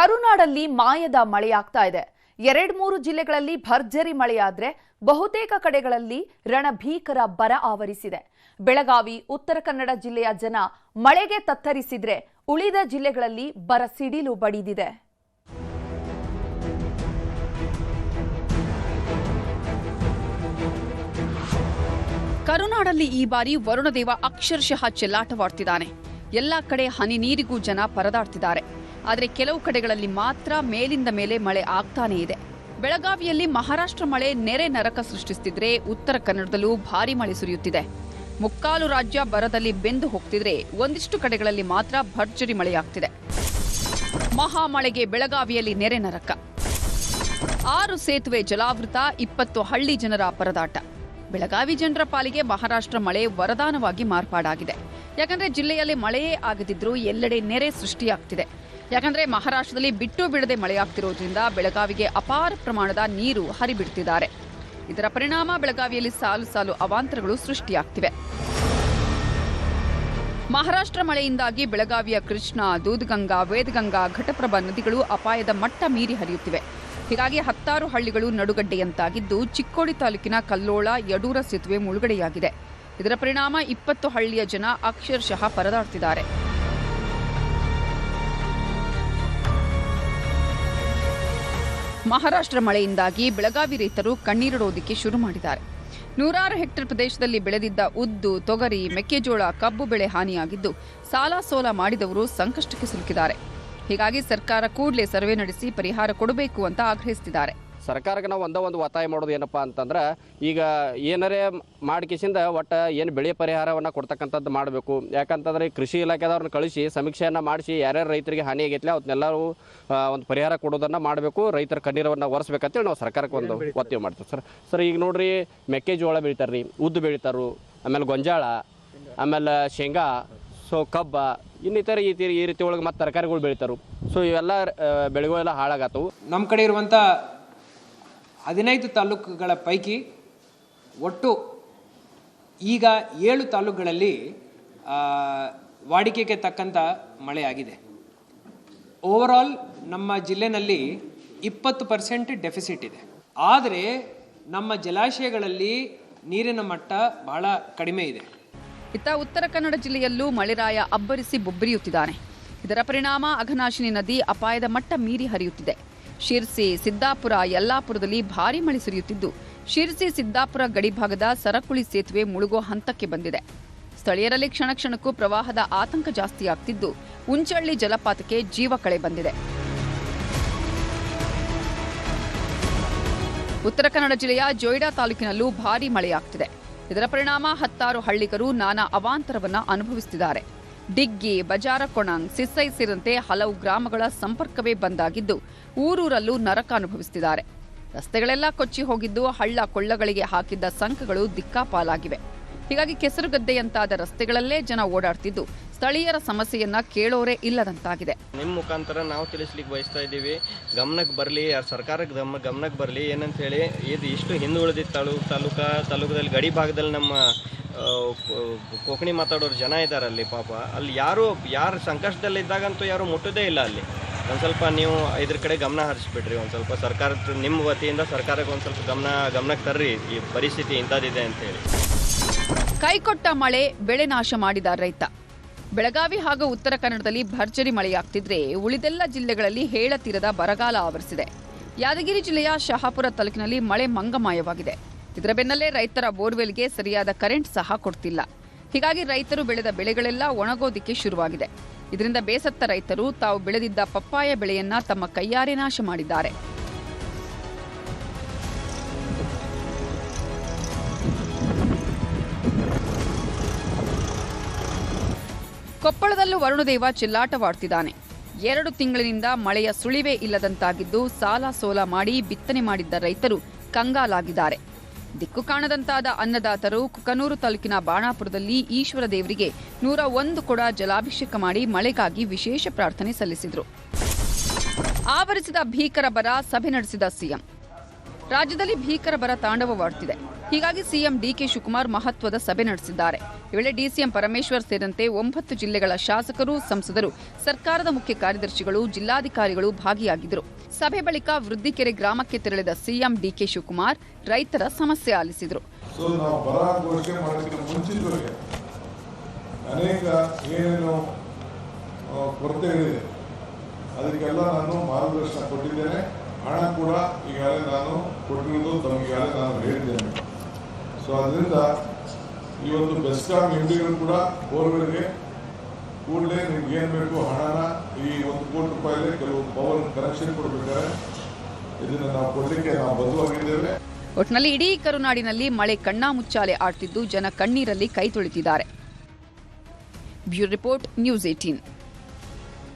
ಕರುನಾಡಲ್ಲಿ ಮಾಯದ ಮಳೆಯಾಗ್ತಾ ಇದೆ. 2-3 ಜಿಲ್ಲೆಗಳಲ್ಲಿ ಭರ್ಜರಿ ಮಳೆಯಾದ್ರೆ ಬಹುತೇಕ ಕಡೆಗಳಲ್ಲಿ ರಣಭೀಕರ ಬರ ಆವರಿಸಿದೆ. ಬೆಳಗಾವಿ, ಉತ್ತರ ಕನ್ನಡ ಜಿಲ್ಲೆಯ ಜನ ಮಳೆಗೆ ತತ್ತರಿಸಿದ್ರೆ ಉಳಿದ ಜಿಲ್ಲೆಗಳಲ್ಲಿ ಬರ ಸಿಡಿಲು ಬಡಿದಿದೆ. ಕರುನಾಡಲ್ಲಿ ಈ ಬಾರಿ ವರುಣದೇವ ಅಕ್ಷರಶಃ ಚೆಲ್ಲಾಟವಾಡ್ತಿದ್ದಾನೆ. ಎಲ್ಲಾ ಕಡೆ ಹನಿ ನೀರಿಗೂ ಜನ ಪರದಾಡ್ತಿದ್ದಾರೆ. ಆದರೆ ಕೆಲವು ಕಡೆಗಳಲ್ಲಿ ಮಾತ್ರ ಮೇಲಿಂದ ಮೇಲೆ ಮಳೆ ಆಗ್ತಾನೇ ಇದೆ. ಬೆಳಗಾವಿಯಲ್ಲಿ ಮಹಾರಾಷ್ಟ್ರ ಮಳೆ ನೆರೆ ನರಕ ಸೃಷ್ಟಿಸುತ್ತಿದ್ರೆ ಉತ್ತರ ಕನ್ನಡದಲ್ಲೂ ಭಾರಿ ಮಳೆ ಸುರಿಯುತ್ತಿದೆ. ಮುಕ್ಕಾಲು ರಾಜ್ಯ ಬರದಲ್ಲಿ ಬೆಂದು ಹೋಗ್ತಿದ್ರೆ ಒಂದಿಷ್ಟು ಕಡೆಗಳಲ್ಲಿ ಮಾತ್ರ ಭರ್ಜರಿ ಮಳೆಯಾಗ್ತಿದೆ. ಮಹಾಮಳೆಗೆ ಬೆಳಗಾವಿಯಲ್ಲಿ ನೆರೆ ನರಕ. 6 ಸೇತುವೆ ಜಲಾವೃತ, 20 ಹಳ್ಳಿ ಜನರ ಪರದಾಟ. ಬೆಳಗಾವಿ ಜನರ ಪಾಲಿಗೆ ಮಹಾರಾಷ್ಟ್ರ ಮಳೆ ವರದಾನವಾಗಿ ಮಾರ್ಪಾಡಾಗಿದೆ. ಯಾಕಂದ್ರೆ ಜಿಲ್ಲೆಯಲ್ಲಿ ಮಳೆಯೇ ಆಗದಿದ್ರೂ ಎಲ್ಲೆಡೆ ನೆರೆ ಸೃಷ್ಟಿಯಾಗ್ತಿದೆ. ಯಾಕಂದ್ರೆ ಮಹಾರಾಷ್ಟ್ರದಲ್ಲಿ ಬಿಟ್ಟು ಬಿಡದೆ ಮಳೆಯಾಗ್ತಿರೋದ್ರಿಂದ ಬೆಳಗಾವಿಗೆ ಅಪಾರ ಪ್ರಮಾಣದ ನೀರು ಹರಿಬಿಡ್ತಿದ್ದಾರೆ. ಇದರ ಪರಿಣಾಮ ಬೆಳಗಾವಿಯಲ್ಲಿ ಸಾಲು ಸಾಲು ಅವಾಂತರಗಳು ಸೃಷ್ಟಿಯಾಗ್ತಿವೆ. ಮಹಾರಾಷ್ಟ್ರ ಮಳೆಯಿಂದಾಗಿ ಬೆಳಗಾವಿಯ ಕೃಷ್ಣ, ದೂದಗಂಗಾ, ವೇದಗಂಗಾ, ಘಟಪ್ರಭಾ ನದಿಗಳು ಅಪಾಯದ ಮಟ್ಟ ಮೀರಿ ಹರಿಯುತ್ತಿವೆ. ಹೀಗಾಗಿ 10 ಹಳ್ಳಿಗಳು ನಡುಗಡ್ಡೆಯಂತಾಗಿದ್ದು ಚಿಕ್ಕೋಡಿ ತಾಲೂಕಿನ ಕಲ್ಲೋಳ, ಯಡೂರ ಸೇತುವೆ ಮುಳುಗಡೆಯಾಗಿದೆ. ಇದರ ಪರಿಣಾಮ 20 ಹಳ್ಳಿಯ ಜನ ಅಕ್ಷರಶಃ ಪರದಾಡ್ತಿದ್ದಾರೆ. ಮಹಾರಾಷ್ಟ್ರ ಮಳೆಯಿಂದಾಗಿ ಬೆಳಗಾವಿ ರೈತರು ಕಣ್ಣೀರಿಡೋದಕ್ಕೆ ಶುರು ಮಾಡಿದ್ದಾರೆ. 100 ಹೆಕ್ಟೇರ್ ಪ್ರದೇಶದಲ್ಲಿ ಬೆಳೆದಿದ್ದ ಉದ್ದು, ತೊಗರಿ, ಮೆಕ್ಕೆಜೋಳ, ಕಬ್ಬು ಬೆಳೆ ಹಾನಿಯಾಗಿದ್ದು ಸಾಲ ಸೋಲ ಮಾಡಿದವರು ಸಂಕಷ್ಟಕ್ಕೆ ಸಿಲುಕಿದ್ದಾರೆ. ಹೀಗಾಗಿ ಸರ್ಕಾರ ಕೂಡಲೇ ಸರ್ವೆ ನಡೆಸಿ ಪರಿಹಾರ ಕೊಡಬೇಕು ಅಂತ ಆಗ್ರಹಿಸುತ್ತಿದ್ದಾರೆ. ಸರ್ಕಾರಕ್ಕೆ ನಾವು ಒಂದು ಒತ್ತಾಯ ಮಾಡೋದು ಏನಪ್ಪ ಅಂತಂದ್ರೆ, ಈಗ ಏನಾರೇ ಮಾಡಿಕೆಸಿಂದ ಒಟ್ಟು ಏನು ಬೆಳೆ ಪರಿಹಾರವನ್ನು ಕೊಡ್ತಕ್ಕಂಥದ್ದು ಮಾಡಬೇಕು. ಯಾಕಂತಂದ್ರೆ ಕೃಷಿ ಇಲಾಖೆದವ್ರನ್ನ ಕಳಿಸಿ ಸಮೀಕ್ಷೆಯನ್ನು ಮಾಡಿಸಿ ಯಾರ್ಯಾರು ರೈತರಿಗೆ ಹಾನಿ ಆಗೈತಿಲ್ಲ ಅವನ್ನೆಲ್ಲರೂ ಒಂದು ಪರಿಹಾರ ಕೊಡೋದನ್ನು ಮಾಡಬೇಕು. ರೈತರ ಕಣ್ಣೀರವನ್ನು ಒರೆಸ್ಬೇಕಂತೇಳಿ ನಾವು ಸರ್ಕಾರಕ್ಕೆ ಒಂದು ಒತ್ತಾಯ ಮಾಡ್ತೀವಿ ಸರ್. ಈಗ ನೋಡ್ರಿ, ಮೆಕ್ಕೆಜೋಳ ಬೆಳಿತಾರೆ ರೀ, ಉದ್ದು ಬೆಳಿತಾರು, ಆಮೇಲೆ ಗೊಂಜಾಳ, ಆಮೇಲೆ ಶೇಂಗಾ, ಸೊ ಕಬ್ಬ, ಇನ್ನಿತರ ಈ ರೀತಿ ಒಳಗೆ ಮತ್ತು ತರಕಾರಿಗಳು ಬೆಳಿತಾರು. ಸೊ ಇವೆಲ್ಲ ಬೆಳೆಗಳೆಲ್ಲ ಹಾಳಾಗತ್ತವು. ನಮ್ಮ ಕಡೆ ಇರುವಂಥ 15 ತಾಲೂಕುಗಳ ಪೈಕಿ ಒಟ್ಟು ಈಗ 7 ತಾಲೂಕುಗಳಲ್ಲಿ ವಾಡಿಕೆಗೆ ತಕ್ಕಂಥ ಮಳೆಯಾಗಿದೆ. ಓವರಾಲ್ ನಮ್ಮ ಜಿಲ್ಲೆನಲ್ಲಿ 20% ಡೆಫಿಸಿಟ್ ಇದೆ. ಆದರೆ ನಮ್ಮ ಜಲಾಶಯಗಳಲ್ಲಿ ನೀರಿನ ಮಟ್ಟ ಬಹಳ ಕಡಿಮೆ ಇದೆ. ಇತ್ತ ಉತ್ತರ ಕನ್ನಡ ಜಿಲ್ಲೆಯಲ್ಲೂ ಮಳೆರಾಯ ಅಬ್ಬರಿಸಿ ಬೊಬ್ಬರಿಯುತ್ತಿದ್ದಾನೆ. ಇದರ ಪರಿಣಾಮ ಅಘನಾಶಿನಿ ನದಿ ಅಪಾಯದ ಮಟ್ಟ ಮೀರಿ ಹರಿಯುತ್ತಿದೆ. ಶಿರ್ಸಿ, ಸಿದ್ದಾಪುರ, ಯಲ್ಲಾಪುರದಲ್ಲಿ ಭಾರೀ ಮಳೆ ಸುರಿಯುತ್ತಿದ್ದು ಶಿರ್ಸಿ ಸಿದ್ದಾಪುರ ಗಡಿಭಾಗದ ಸರಕುಳಿ ಸೇತುವೆ ಮುಳುಗೋ ಹಂತಕ್ಕೆ ಬಂದಿದೆ. ಸ್ಥಳೀಯರಲ್ಲಿ ಕ್ಷಣ ಕ್ಷಣಕ್ಕೂ ಪ್ರವಾಹದ ಆತಂಕ ಜಾಸ್ತಿಯಾಗ್ತಿದ್ದು ಉಂಚಳ್ಳಿ ಜಲಪಾತಕ್ಕೆ ಜೀವ ಕಳೆ ಬಂದಿದೆ. ಉತ್ತರ ಕನ್ನಡ ಜಿಲ್ಲೆಯ ಜೊಯ್ಡಾ ತಾಲೂಕಿನಲ್ಲೂ ಭಾರೀ ಮಳೆಯಾಗ್ತಿದೆ. ಇದರ ಪರಿಣಾಮ 10 ಹಳ್ಳಿಗರು ನಾನಾ ಅವಾಂತರವನ್ನ ಅನುಭವಿಸುತ್ತಿದ್ದಾರೆ. ಡಿಗ್ಗಿ, ಬಜಾರಕೊಣಂಗ್, ಸಿಸ್ಸೈ ಸೇರಿದಂತೆ ಹಲವು ಗ್ರಾಮಗಳ ಸಂಪರ್ಕವೇ ಬಂದಾಗಿದ್ದು ಊರೂರಲ್ಲೂ ನರಕ ಅನುಭವಿಸುತ್ತಿದ್ದಾರೆ. ರಸ್ತೆಗಳೆಲ್ಲ ಕೊಚ್ಚಿ ಹೋಗಿದ್ದು ಹಳ್ಳ ಕೊಳ್ಳಗಳಿಗೆ ಹಾಕಿದ್ದ ಸಂಕಗಳು ದಿಕ್ಕಾಪಾಲಾಗಿವೆ. ಹೀಗಾಗಿ ಕೆಸರುಗದ್ದೆಯಂತಾದ ರಸ್ತೆಗಳಲ್ಲೇ ಜನ ಓಡಾಡ್ತಿದ್ದು ಸ್ಥಳೀಯರ ಸಮಸ್ಯೆಯನ್ನ ಕೇಳೋರೇ ಇಲ್ಲದಂತಾಗಿದೆ. ನಿಮ್ಮ ಮುಖಾಂತರ ನಾವು ತಿಳಿಸ್ಲಿಕ್ಕೆ ಬಯಸ್ತಾ ಇದ್ದೀವಿ, ಗಮನಕ್ಕೆ ಬರಲಿ, ಸರ್ಕಾರಕ್ಕೆ ಗಮನಕ್ಕೆ ಬರಲಿ. ಏನಂತ ಹೇಳಿ, ಇದು ಇಷ್ಟು ಹಿಂದುಳಿದ ತಾಲೂಕದಲ್ಲಿ ಗಡಿ ಭಾಗದಲ್ಲಿ ನಮ್ಮ ಕೋಕಣಿ ಮಾತಾಡೋರು ಜನ ಇದ್ದಾರೆ ಅಲ್ಲಿ. ಪಾಪ ಅಲ್ಲಿ ಯಾರು ಸಂಕಷ್ಟದಲ್ಲಿದ್ದಾಗಂತೂ ಯಾರು ಮುಟ್ಟೋದೇ ಇಲ್ಲ. ಅಲ್ಲಿ ಒಂದು ಸ್ವಲ್ಪ ನೀವು ಇದ್ರ ಕಡೆ ಗಮನ ಹರಿಸ್ಬಿಡ್ರಿ. ಒಂದು ಸ್ವಲ್ಪ ಸರ್ಕಾರದ ನಿಮ್ಮ ವತಿಯಿಂದ ಸರ್ಕಾರಕ್ಕೆ ಒಂದು ಸ್ವಲ್ಪ ಗಮನಕ್ಕೆ ತರ್ರಿ, ಈ ಪರಿಸ್ಥಿತಿ ಇಂಥದ್ದಿದೆ ಅಂತೇಳಿ. ಕೈಕೊಟ್ಟ ಮಳೆ ಬೆಳೆ ನಾಶ ಮಾಡಿದ ರೈತ. ಬೆಳಗಾವಿ ಹಾಗೂ ಉತ್ತರ ಕನ್ನಡದಲ್ಲಿ ಭರ್ಜರಿ ಮಳೆಯಾಗ್ತಿದ್ರೆ ಉಳಿದೆಲ್ಲ ಜಿಲ್ಲೆಗಳಲ್ಲಿ ಹೇಳತೀರದ ಬರಗಾಲ ಆವರಿಸಿದೆ. ಯಾದಗಿರಿ ಜಿಲ್ಲೆಯ ಶಹಾಪುರ ತಾಲೂಕಿನಲ್ಲಿ ಮಳೆ ಮಂಗಮಾಯವಾಗಿದೆ. ಇದರ ಬೆನ್ನಲ್ಲೇ ರೈತರ ಬೋರ್ವೆಲ್ಗೆ ಸರಿಯಾದ ಕರೆಂಟ್ ಸಹ ಕೊಡ್ತಿಲ್ಲ. ಹೀಗಾಗಿ ರೈತರು ಬೆಳೆದ ಬೆಳೆಗಳೆಲ್ಲ ಒಣಗೋದಿಕ್ಕೆ ಶುರುವಾಗಿದೆ. ಇದರಿಂದ ಬೇಸತ್ತ ರೈತರು ತಾವು ಬೆಳೆದಿದ್ದ ಪಪ್ಪಾಯ ಬೆಳೆಯನ್ನ ತಮ್ಮ ಕೈಯಾರೆ ನಾಶ ಮಾಡಿದ್ದಾರೆ. ಕೊಪ್ಪಳದಲ್ಲೂ ವರುಣದೇವ ಚೆಲ್ಲಾಟವಾಡ್ತಿದ್ದಾನೆ. 2 ತಿಂಗಳಿನಿಂದ ಮಳೆಯ ಸುಳಿವೇ ಇಲ್ಲದಂತಾಗಿದ್ದು ಸಾಲ ಸೋಲ ಮಾಡಿ ಬಿತ್ತನೆ ಮಾಡಿದ್ದ ರೈತರು ಕಂಗಾಲಾಗಿದ್ದಾರೆ. ದಿಕ್ಕು ಕಾಣದಂತಾದ ಅನ್ನದಾತರು ಕುಕನೂರು ತಾಲೂಕಿನ ಬಾಣಾಪುರದಲ್ಲಿ ಈಶ್ವರ ದೇವರಿಗೆ 101 ಕೊಡ ಜಲಾಭಿಷೇಕ ಮಾಡಿ ಮಳೆಗಾಗಿ ವಿಶೇಷ ಪ್ರಾರ್ಥನೆ ಸಲ್ಲಿಸಿದರು. ಆವರಿಸಿದ ಭೀಕರ ಬರ, ಸಭೆ ನಡೆಸಿದ ಸಿಎಂ. ರಾಜ್ಯದಲ್ಲಿ ಭೀಕರ ಬರ ತಾಂಡವವಾಡುತ್ತಿದೆ. ಹೀಗಾಗಿ ಸಿಎಂ ಡಿಕೆ ಶಿವಕುಮಾರ್ ಮಹತ್ವದ ಸಭೆ ನಡೆಸಿದ್ದಾರೆ. ಈ ವೇಳೆ ಡಿಸಿಎಂ ಪರಮೇಶ್ವರ್ ಸೇರಿದಂತೆ 9 ಜಿಲ್ಲೆಗಳ ಶಾಸಕರು, ಸಂಸದರು, ಸರ್ಕಾರದ ಮುಖ್ಯ ಕಾರ್ಯದರ್ಶಿಗಳು, ಜಿಲ್ಲಾಧಿಕಾರಿಗಳು ಭಾಗಿಯಾಗಿದ್ದರು. ಸಭೆ ಬಳಿಕ ವೃದ್ಧಿಕೆರೆ ಗ್ರಾಮಕ್ಕೆ ತೆರಳಿದ ಸಿಎಂ ಡಿಕೆ ಶಿವಕುಮಾರ್ ರೈತರ ಸಮಸ್ಯೆ ಆಲಿಸಿದರು. ನಾವು ಬರ ಘೋಷಣೆ ಮಾಡೋದಕ್ಕೆ ಮುಂಚಿತವಾಗಿ ಅನೇಕ ಏನೇನು ಕೊರತೆಗಳಿದೆ ಅದಕ್ಕೆಲ್ಲ ನಾನು ಮಾರ್ಗದರ್ಶನ ಕೊಟ್ಟಿದ್ದೇನೆ. ಹಣ ಕೂಡ ಈಗಾಗಲೇ ನಾನು ಕೊಟ್ಟಿರೋದು ತಮಗೀಗಾಗಲೇ ನಾನು ಹೇಳಿದ್ದೇನೆ. ಸೊ ಅದರಿಂದ ಇವತ್ತು ಬೆಸ್ಕಾಂ ಎಂಡಿಗಳು ಕೂಡ ಬೋರ್ಗಳಿಗೆ ಕೂಡಲೇ ನಿಮ್ಗೆ ಏನು ಬೇಕು ಹಣನ ಈ 1 ಕೋಟಿ ರೂಪಾಯಿಲೇ ಕೆಲವು ಪವರ್ ಕನೆಕ್ಷನ್ ಕೊಡಬೇಕಾದ್ರೆ ಇದನ್ನು ನಾವು ಕೊಡಲಿಕ್ಕೆ ನಾವು ಬದ್ಧವಾಗಿದ್ದೇವೆ. ಒಟ್ಟಿನಲ್ಲಿ ಇಡೀ ಕರುನಾಡಿನಲ್ಲಿ ಮಳೆ ಕಣ್ಣಾಮುಚ್ಚಾಲೆ ಆಡ್ತಿದ್ದು ಜನ ಕಣ್ಣೀರಲ್ಲಿ ಕೈ ತೊಳಿತಿದ್ದಾರೆ. Bureau report, news 18.